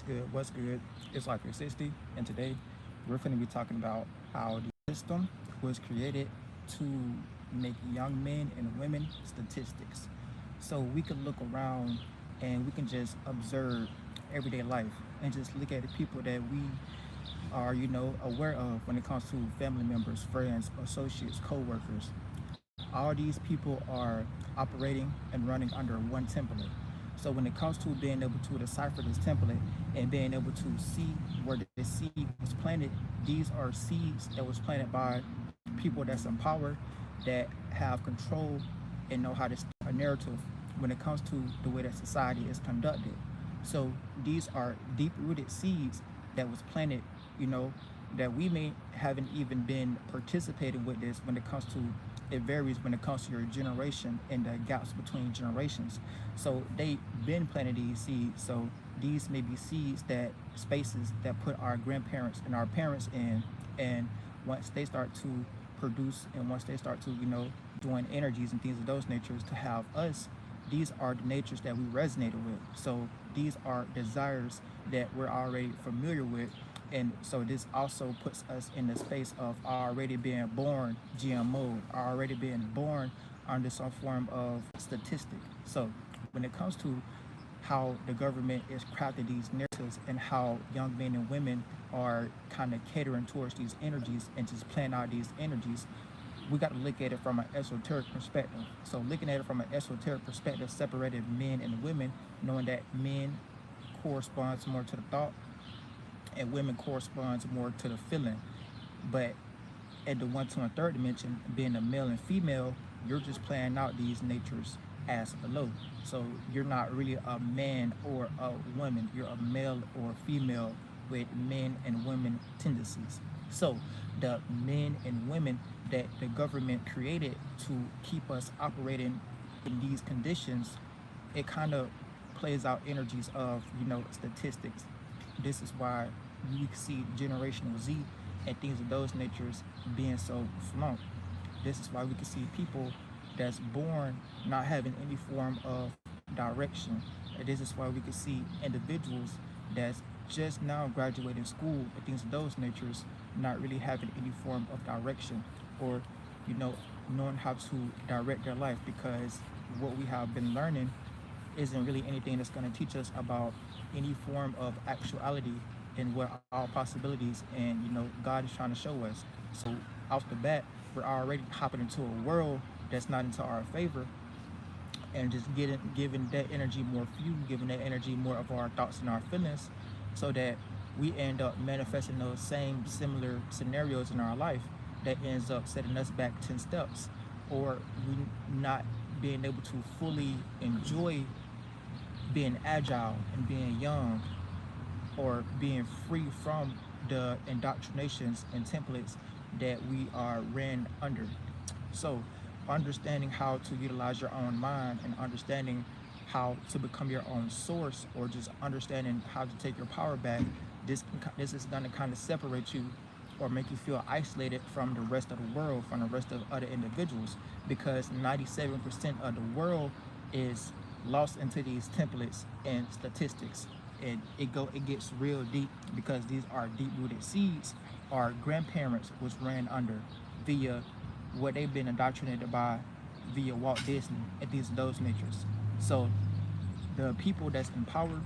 good? What's good? It's like 360, and today we're going to be talking about how the system was created to make young men and women statistics. So we can look around and we can just observe everyday life and just look at the people that we are, aware of when it comes to family members, friends, associates, co-workers. All these people are operating and running under one template. So when it comes to being able to decipher this template and being able to see where the seed was planted, these are seeds that was planted by people that's in power, that have control and know how to start a narrative when it comes to the way that society is conducted. So these are deep rooted seeds that was planted, you know, that we may haven't even been participating with this when it comes to, it varies when it comes to your generation and the gaps between generations. So they been planting these seeds. So these may be seeds, that spaces that put our grandparents and our parents in, and once they start to produce and once they start to, doing energies and things of those natures to have us, these are the natures that we resonated with. So these are desires that we're already familiar with. And so this also puts us in the space of already being born GMO, already being born under some form of statistic. So when it comes to how the government is crafting these narratives and how young men and women are kind of catering towards these energies and just playing out these energies, we got to look at it from an esoteric perspective. So looking at it from an esoteric perspective separated men and women, knowing that men corresponds more to the thought and women corresponds more to the feeling. But at the one, two, and third dimension, being a male and female, you're just playing out these natures as below. So you're not really a man or a woman. You're a male or female with men and women tendencies. So the men and women that the government created to keep us operating in these conditions, it kind of plays out energies of, statistics. This is why you can see generational Z and things of those natures being so flunked. This is why we can see people that's born not having any form of direction. And this is why we can see individuals that's just now graduating school and things of those natures not really having any form of direction, or knowing how to direct their life, because what we have been learning isn't really anything that's going to teach us about any form of actuality and what our possibilities and God is trying to show us. So off the bat, we're already hopping into a world that's not into our favor, and just giving that energy more fuel, giving that energy more of our thoughts and our feelings, so that we end up manifesting those same similar scenarios in our life that ends up setting us back 10 steps, or we not being able to fully enjoy being agile and being young, or being free from the indoctrinations and templates that we are ran under. So understanding how to utilize your own mind and understanding how to become your own source, or just understanding how to take your power back, this is going to kind of separate you or make you feel isolated from the rest of the world, from the rest of other individuals, because 97% of the world is lost into these templates and statistics. And it gets real deep, because these are deep rooted seeds our grandparents was ran under via what they've been indoctrinated by via Walt Disney and those natures. So the people that's in power,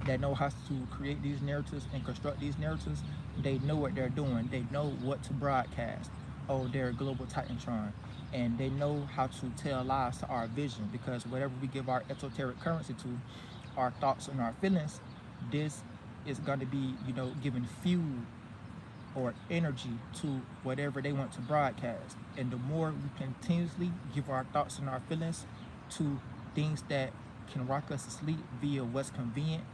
that know how to create these narratives and construct these narratives, they know what they're doing. They know what to broadcast. Oh, they're a global titantron. And they know how to tell lies to our vision, because whatever we give our esoteric currency to, our thoughts and our feelings, this is going to be, giving fuel or energy to whatever they want to broadcast. And the more we continuously give our thoughts and our feelings to things that can rock us to sleep via what's convenient,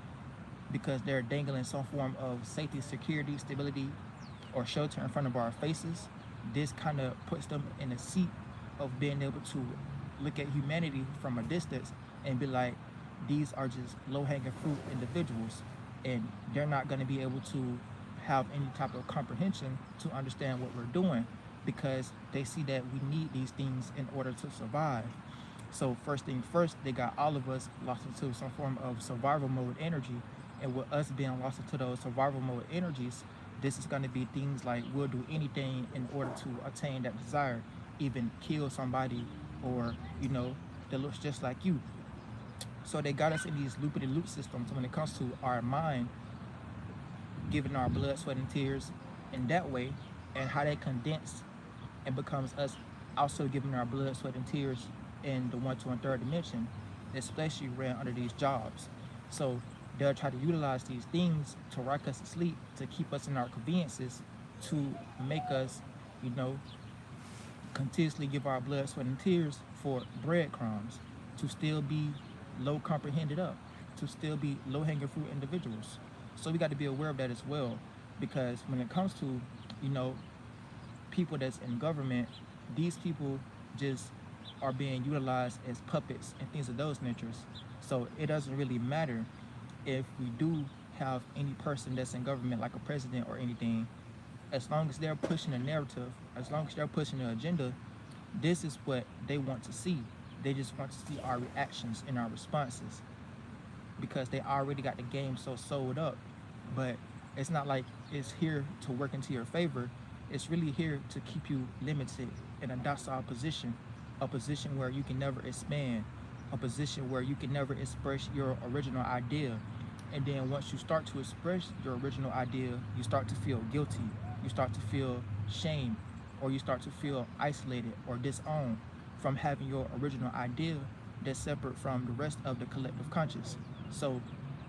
because they're dangling some form of safety, security, stability, or shelter in front of our faces, this kind of puts them in a seat of being able to look at humanity from a distance and be like, these are just low-hanging fruit individuals, and they're not going to be able to have any type of comprehension to understand what we're doing, because they see that we need these things in order to survive. So first thing first, they got all of us lost into some form of survival mode energy, And with us being lost into those survival mode energies, this is going to be things like we'll do anything in order to attain that desire, even kill somebody, or that looks just like you. So they got us in these loopity loop systems when it comes to our mind, giving our blood, sweat, and tears in that way, and how they condense and becomes us also giving our blood, sweat, and tears in the 1, 2, and 3rd dimension, especially ran under these jobs. So they'll try to utilize these things to rock us to sleep, to keep us in our conveniences, to make us, continuously give our blood, sweat, and tears for breadcrumbs, to still be low comprehended up, to still be low hanging fruit individuals. So we got to be aware of that as well, because when it comes to, people that's in government, these people just are being utilized as puppets and things of those natures. So it doesn't really matter if we do have any person that's in government, like a president or anything, as long as they're pushing a narrative, as long as they're pushing an agenda, this is what they want to see. They just want to see our reactions and our responses, because they already got the game so sold up. But it's not like it's here to work into your favor. It's really here to keep you limited in a docile position, a position where you can never expand, a position where you can never express your original idea. And then once you start to express your original idea, you start to feel guilty, you start to feel shame, or you start to feel isolated or disowned from having your original idea that's separate from the rest of the collective conscious. So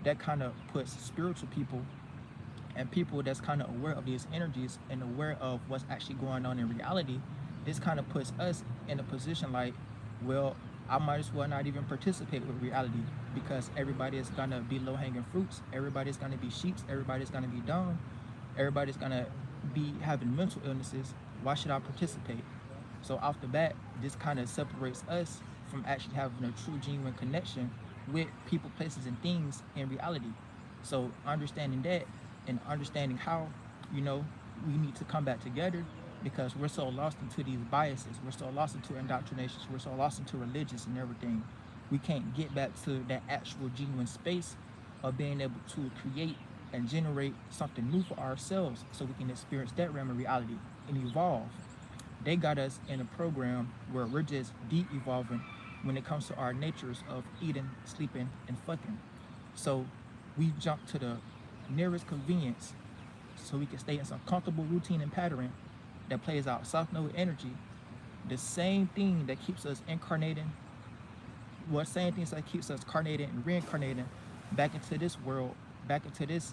that kind of puts spiritual people and people that's kind of aware of these energies and aware of what's actually going on in reality. This kind of puts us in a position like, well, I might as well not even participate with reality, because everybody is gonna be low-hanging fruits, everybody's gonna be sheeps, everybody's gonna be dumb, everybody's gonna be having mental illnesses. Why should I participate? So off the bat, this kind of separates us from actually having a true, genuine connection with people, places, and things in reality. So understanding that and understanding how, we need to come back together, because we're so lost into these biases, we're so lost into indoctrinations, we're so lost into religions and everything. We can't get back to that actual genuine space of being able to create and generate something new for ourselves, so we can experience that realm of reality and evolve. They got us in a program where we're just de-evolving when it comes to our natures of eating, sleeping, and fucking. So we jump to the nearest convenience so we can stay in some comfortable routine and pattern that plays out South Node energy, the same thing that keeps us incarnating, same things that keeps us carnating and reincarnating back into this world, back into this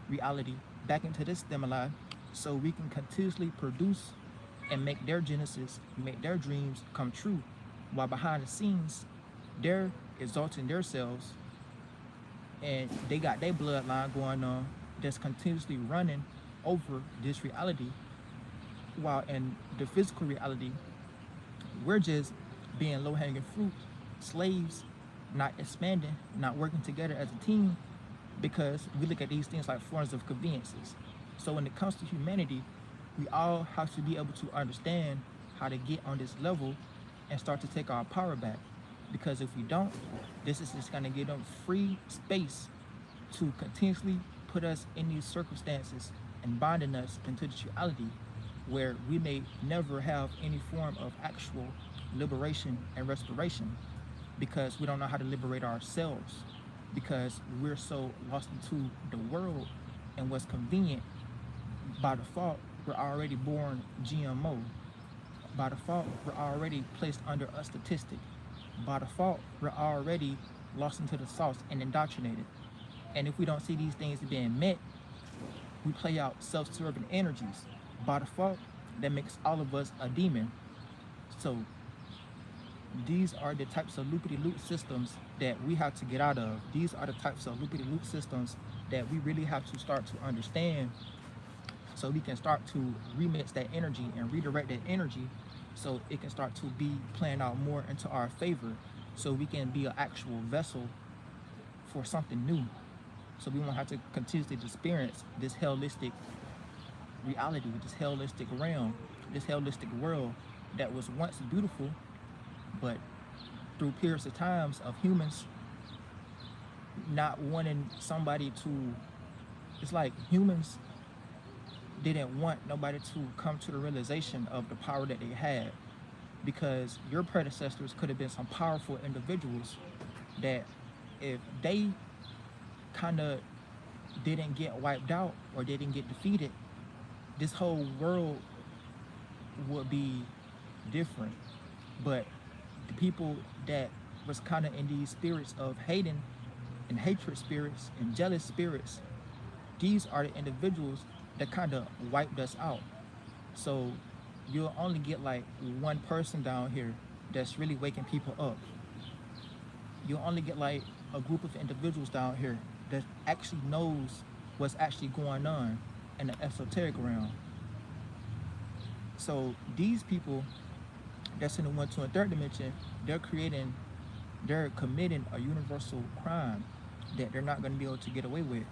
reality, back into this stimuli, so we can continuously produce and make their genesis, make their dreams come true, while behind the scenes, they're exalting themselves, and they got their bloodline going on that's continuously running over this reality, while in the physical reality, we're just being low-hanging fruit, slaves, not expanding, not working together as a team, because we look at these things like forms of conveniences. So when it comes to humanity, we all have to be able to understand how to get on this level and start to take our power back. Because if we don't, this is just going to give them free space to continuously put us in these circumstances and binding us into this reality where we may never have any form of actual liberation and restoration, because we don't know how to liberate ourselves, because we're so lost into the world and what's convenient. By default, we're already born GMO. By default, we're already placed under a statistic. By default, we're already lost into the sauce and indoctrinated. And if we don't see these things being met, we play out self-serving energies. By default, that makes all of us a demon. So these are the types of loopity-loop systems that we have to get out of. These are the types of loopity-loop systems that we really have to start to understand, so we can start to remix that energy and redirect that energy, so it can start to be playing out more into our favor, so we can be an actual vessel for something new. So we won't have to continuously experience this hellistic reality, this hellistic realm, this hellistic world that was once beautiful, but through periods of times of humans not wanting somebody to, it's like humans didn't want nobody to come to the realization of the power that they had, because your predecessors could have been some powerful individuals that if they kind of didn't get wiped out or they didn't get defeated, this whole world would be different. But the people that was kind of in these spirits of hating and hatred spirits and jealous spirits, these are the individuals that kind of wiped us out. So you'll only get like one person down here that's really waking people up. You'll only get like a group of individuals down here that actually knows what's actually going on in the esoteric realm. So these people that's in the 1, 2, and 3rd dimension, they're committing a universal crime that they're not going to be able to get away with.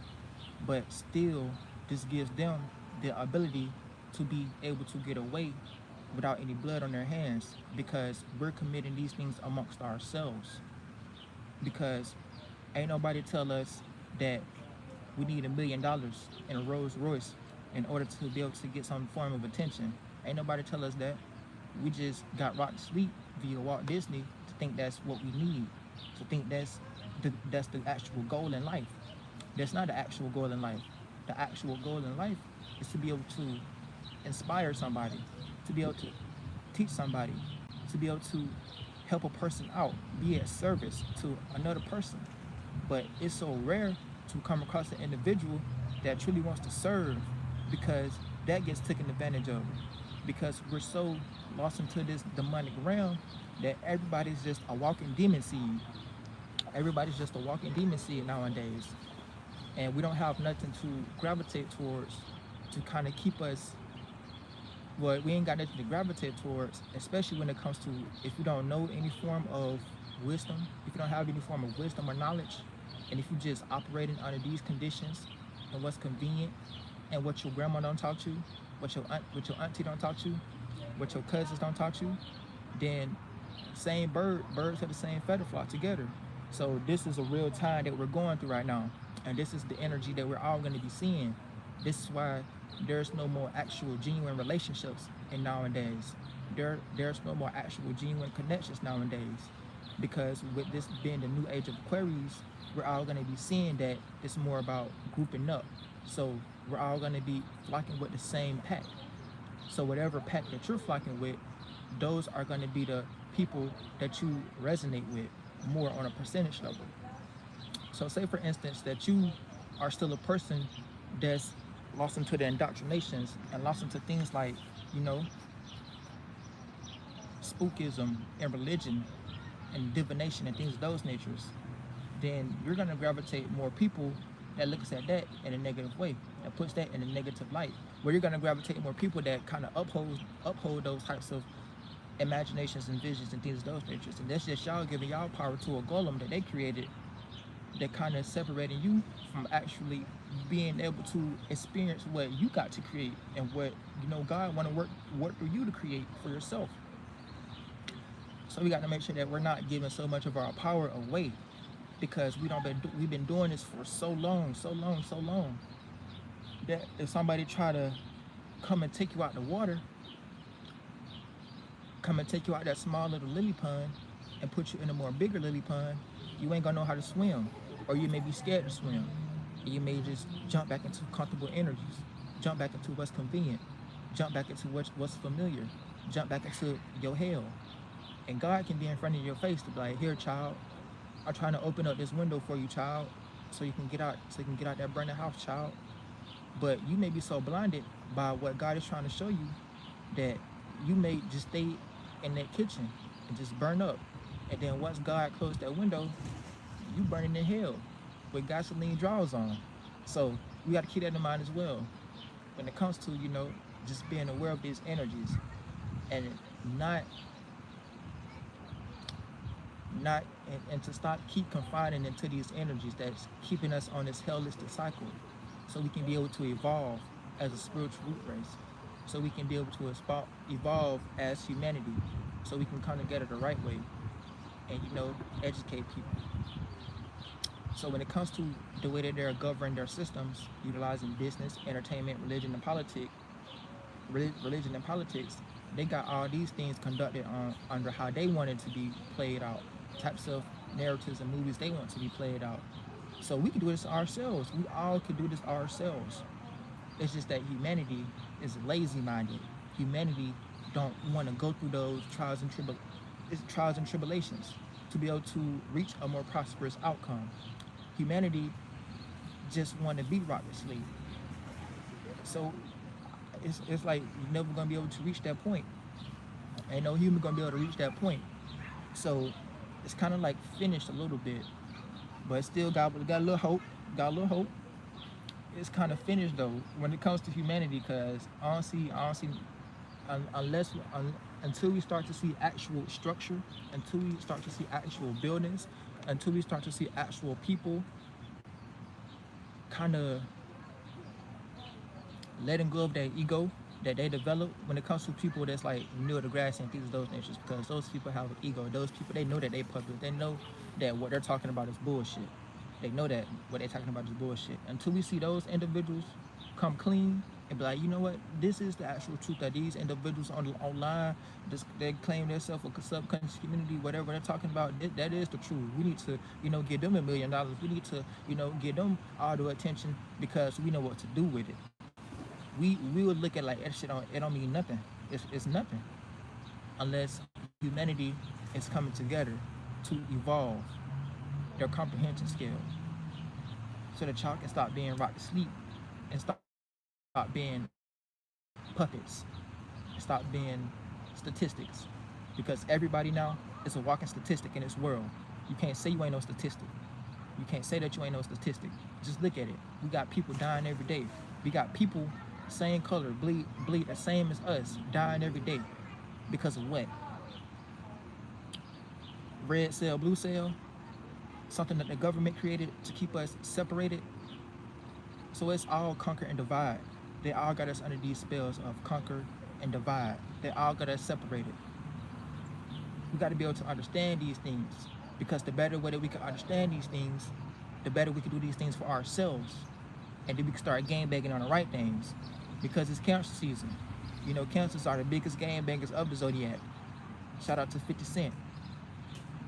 But still, this gives them the ability to be able to get away without any blood on their hands, because we're committing these things amongst ourselves. Because ain't nobody tell us that we need $1 million in a Rolls Royce in order to be able to get some form of attention. Ain't nobody tell us that. We just got rocked to sleep via Walt Disney to think that's what we need, to think that's the actual goal in life. That's not the actual goal in life. The actual goal in life is to be able to inspire somebody, to be able to teach somebody, to be able to help a person out, be at service to another person. But it's so rare to come across an individual that truly wants to serve, because that gets taken advantage of. Because we're so lost into this demonic realm that everybody's just a walking demon seed. Everybody's just a walking demon seed nowadays. And we don't have nothing to gravitate towards to kind of keep us, well, we ain't got nothing to gravitate towards, especially when it comes to, if you don't know any form of wisdom, if you don't have any form of wisdom or knowledge, and if you just operating under these conditions and what's convenient and what your grandma don't taught you, what your auntie don't taught you, what your cousins don't taught you, then same birds have the same feather flock together. So this is a real time that we're going through right now. And this is the energy that we're all going to be seeing. This is why there's no more actual genuine relationships in nowadays. There's no more actual genuine connections nowadays. Because with this being the new age of Aquarius, we're all going to be seeing that it's more about grouping up. So we're all going to be flocking with the same pack. So whatever pack that you're flocking with, those are going to be the people that you resonate with more on a percentage level. So say for instance that you are still a person that's lost into the indoctrinations and lost into things like, you know, spookism and religion and divination and things of those natures, then you're going to gravitate more people that looks at that in a negative way, that puts that in a negative light, where you're going to gravitate more people that kind of uphold those types of imaginations and visions and things of those natures. And that's just y'all giving y'all power to a golem that they created, that kind of separating you from actually being able to experience what you got to create and what, you know, God want to work through you to create for yourself. So we got to make sure that we're not giving so much of our power away, because we've been doing this for so long, that if somebody try to come and take you out the water, come and take you out that small little lily pond and put you in a more bigger lily pond, you ain't gonna know how to swim, or you may be scared to swim, and you may just jump back into comfortable energies, jump back into what's convenient, jump back into what's familiar, jump back into your hell. And God can be in front of your face to be like, here, child, I'm trying to open up this window for you, child, so you can get out that burning house, child. But you may be so blinded by what God is trying to show you that you may just stay in that kitchen and just burn up. And then once God closed that window, you burning in hell with gasoline draws on. So we got to keep that in mind as well when it comes to, you know, just being aware of these energies and and to stop keep confining into these energies that's keeping us on this hellistic cycle, so we can be able to evolve as a spiritual root race, so we can be able to evolve as humanity, so we can come together the right way and, you know, educate people. So when it comes to the way that they're governing their systems, utilizing business, entertainment, religion and politics, they got all these things conducted on under how they want it to be played out, types of narratives and movies they want to be played out. So we can do this ourselves. We all could do this ourselves. It's just that humanity is lazy-minded. Humanity don't want to go through those trials and tribulations to be able to reach a more prosperous outcome. Humanity just want to be rocket sleep. So it's like you're never gonna be able to reach that point. Ain't no human gonna be able to reach that point. So it's kind of like finished a little bit, but still got a little hope. Got a little hope. It's kind of finished though when it comes to humanity, because honestly, unless until we start to see actual structure, until we start to see actual buildings, until we start to see actual people kind of letting go of that ego that they develop when it comes to people that's like Neil deGrasse and things of those natures, because those people have an ego. Those people, they know that they public. They know that what they're talking about is bullshit. They know that what they're talking about is bullshit. Until we see those individuals come clean and be like, you know what, this is the actual truth, that these individuals online, they claim themselves a subconscious community, whatever they're talking about, that is the truth. We need to, give them $1 million. We need to, give them all the attention because we know what to do with it. We would look at like that shit, it don't mean nothing. It's nothing unless humanity is coming together to evolve their comprehension skill, so that y'all can stop being rocked to sleep and stop being puppets and stop being statistics, because everybody now is a walking statistic in this world. You can't say you ain't no statistic. You can't say that you ain't no statistic. Just look at it. We got people dying every day. We got people same color, bleed the same as us, dying every day. Because of what? Red cell, blue cell, something that the government created to keep us separated. So it's all conquer and divide. They all got us under these spells of conquer and divide. They all got us separated. We got to be able to understand these things, because the better way that we can understand these things, the better we can do these things for ourselves. And then we can start game banging on the right things, because it's Cancer season. Cancers are the biggest game bangers of the zodiac. Shout out to 50 Cent.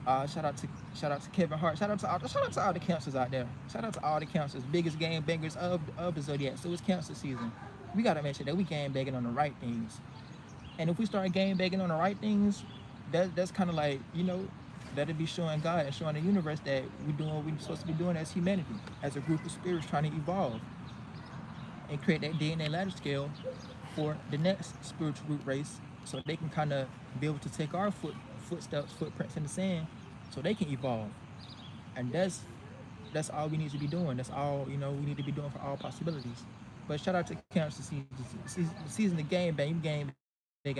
Shout out to Kevin Hart. Shout out to all the Cancers out there. Shout out to all the Cancers, biggest game bangers of the zodiac. So it's Cancer season. We gotta make sure that we game banging on the right things. And if we start game banging on the right things, that's kind of like, that'll be showing God and showing the universe that we're doing what we're supposed to be doing as humanity, as a group of spirits trying to evolve and create that DNA ladder scale for the next spiritual root race, so they can kind of be able to take our footprints in the sand, so they can evolve. And that's all we need to be doing. That's all we need to be doing for all possibilities. But shout out to Cancer season of game banging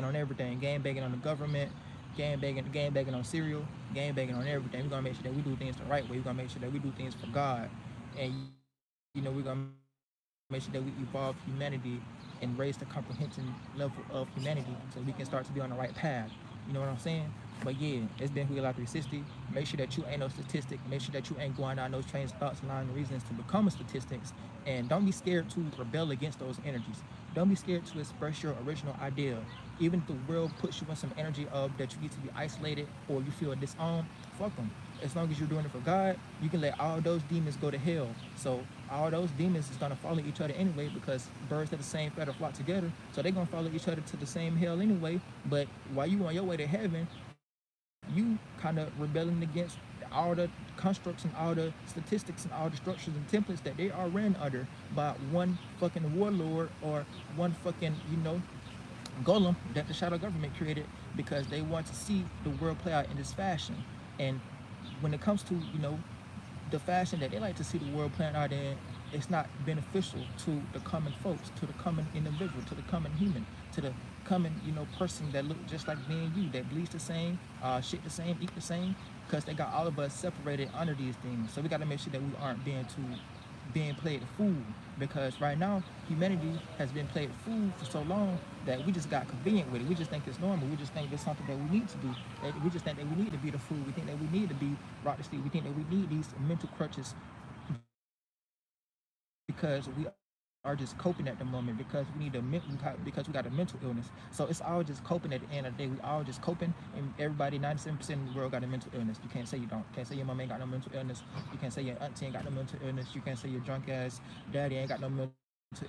on everything, game banging on the government, game banging on cereal, game banging on everything. We're gonna make sure that we do things the right way. We're gonna make sure that we do things for God, and we're gonna make sure that we evolve humanity and raise the comprehension level of humanity, so we can start to be on the right path. You know what I'm saying? But yeah, it's been Hugo 360. Make sure that you ain't no statistic. Make sure that you ain't going down those trains, thoughts, lines, and reasons to become a statistics. And don't be scared to rebel against those energies. Don't be scared to express your original idea. Even if the world puts you in some energy of that you need to be isolated or you feel disowned, fuck them. As long as you're doing it for God, you can let all those demons go to hell. So all those demons is gonna follow each other anyway, because birds of the same feather flock together. So they're gonna follow each other to the same hell anyway. But while you on your way to heaven, you kind of rebelling against all the constructs and all the statistics and all the structures and templates that they are ran under by one fucking warlord or one fucking, golem that the shadow government created, because they want to see the world play out in this fashion. And when it comes to, the fashion that they like to see the world playing out in, it's not beneficial to the common folks, to the common individual, to the common human, to the common, person that look just like me and you, that bleeds the same, shit the same, eat the same, because they got all of us separated under these things. So we got to make sure that we aren't being played fool, because right now humanity has been played fool for so long that we just got convenient with it. We just think it's normal. We just think it's something that we need to do. We just think that we need to be the fool. We think that we need to be rock the street. We think that we need these mental crutches because we are just coping at the moment, because we need a because we got a mental illness. So it's all just coping at the end of the day. We all just coping, and everybody, 97% of the world got a mental illness. You can't say you don't. Can't say your mom ain't got no mental illness. You can't say your auntie ain't got no mental illness. You can't say your drunk ass daddy ain't got no mental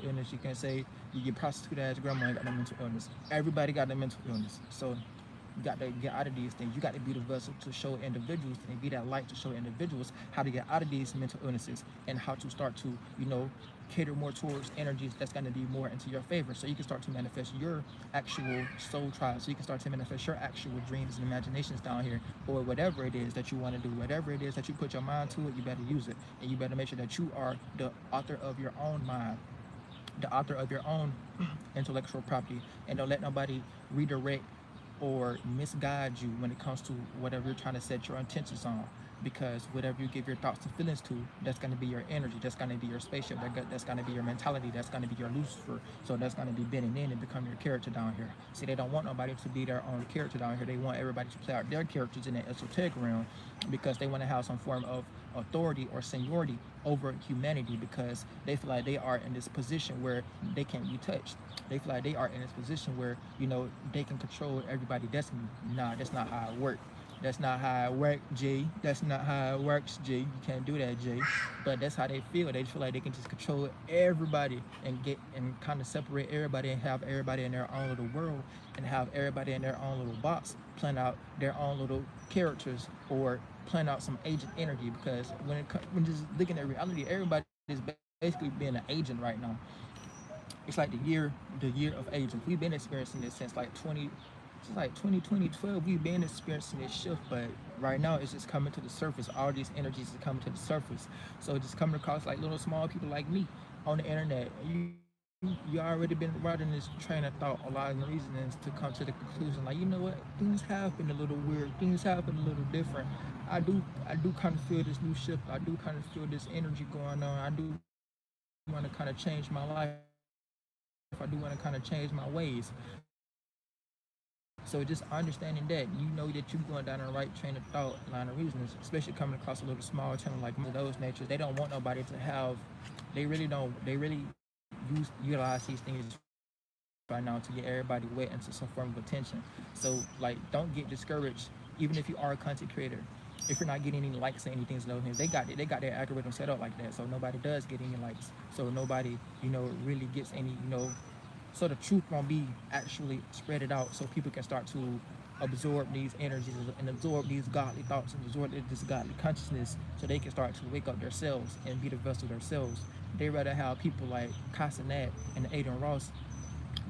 illness. You can't say your prostitute ass grandma ain't got no mental illness. Everybody got a mental illness. So you got to get out of these things. You got to be the vessel to show individuals and be that light to show individuals how to get out of these mental illnesses and how to start to, cater more towards energies that's going to be more into your favor. So you can start to manifest your actual soul tribe. So you can start to manifest your actual dreams and imaginations down here, or whatever it is that you want to do, whatever it is that you put your mind to it, you better use it. And you better make sure that you are the author of your own mind, the author of your own intellectual property, and don't let nobody redirect or misguide you when it comes to whatever you're trying to set your intentions on. Because whatever you give your thoughts and feelings to, that's going to be your energy, that's going to be your spaceship, that's going to be your mentality, that's going to be your Lucifer. So that's going to be bending in and become your character down here. See, they don't want nobody to be their own character down here. They want everybody to play out their characters in the esoteric realm, because they want to have some form of authority or seniority over humanity, because they feel like they are in this position where they can't be touched. They feel like they are in this position where, they can control everybody's destiny. Nah, that's not how it works. That's not how it works, G. That's not how it works, G. You can't do that, G. But that's how they feel. They feel like they can just control everybody and kind of separate everybody and have everybody in their own little world and have everybody in their own little box, plan out their own little characters or plan out some agent energy. Because when just looking at reality, everybody is basically being an agent right now. It's like the year of agents. We've been experiencing this since like 2012, we've been experiencing this shift, but right now it's just coming to the surface. All these energies are coming to the surface. So just coming across like little small people like me on the internet. You already been riding this train of thought, a lot of reasonings to come to the conclusion, like, you know what, things have been a little weird, things have been a little different. I do kind of feel this new shift. I do kind of feel this energy going on. I do want to kind of change my life. I do want to kind of change my ways. So just understanding that, that you're going down the right train of thought, line of reasoning, especially coming across a little small channel like those natures. They don't want nobody to have, they really utilize these things right now to get everybody wet into some form of attention. So like, don't get discouraged, even if you are a content creator. If you're not getting any likes or anything, they got their algorithm set up like that, so nobody does get any likes. So nobody, really gets any, so the truth won't be actually spread it out, so people can start to absorb these energies and absorb these godly thoughts and absorb this godly consciousness, so they can start to wake up themselves and be the vessel themselves. They rather have people like Casanet and Aiden Ross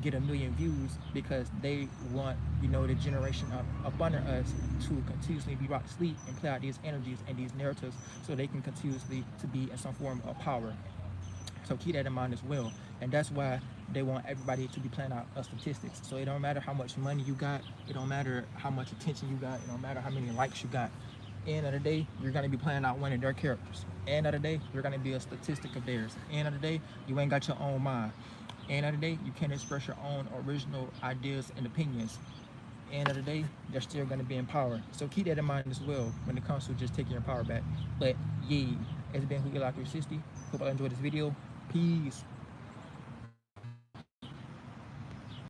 get 1 million views because they want, the generation up under us to continuously be rocked to sleep and play out these energies and these narratives, so they can continuously to be in some form of power. So keep that in mind as well. And that's why they want everybody to be playing out statistics. So it don't matter how much money you got, it don't matter how much attention you got, it don't matter how many likes you got. End of the day, you're gonna be playing out one of their characters. End of the day, you're gonna be a statistic of theirs. End of the day, you ain't got your own mind. End of the day, you can't express your own original ideas and opinions. End of the day, they're still gonna be in power. So keep that in mind as well when it comes to just taking your power back. But yeah, it's been Huila 360. Hope I enjoyed this video. Peace.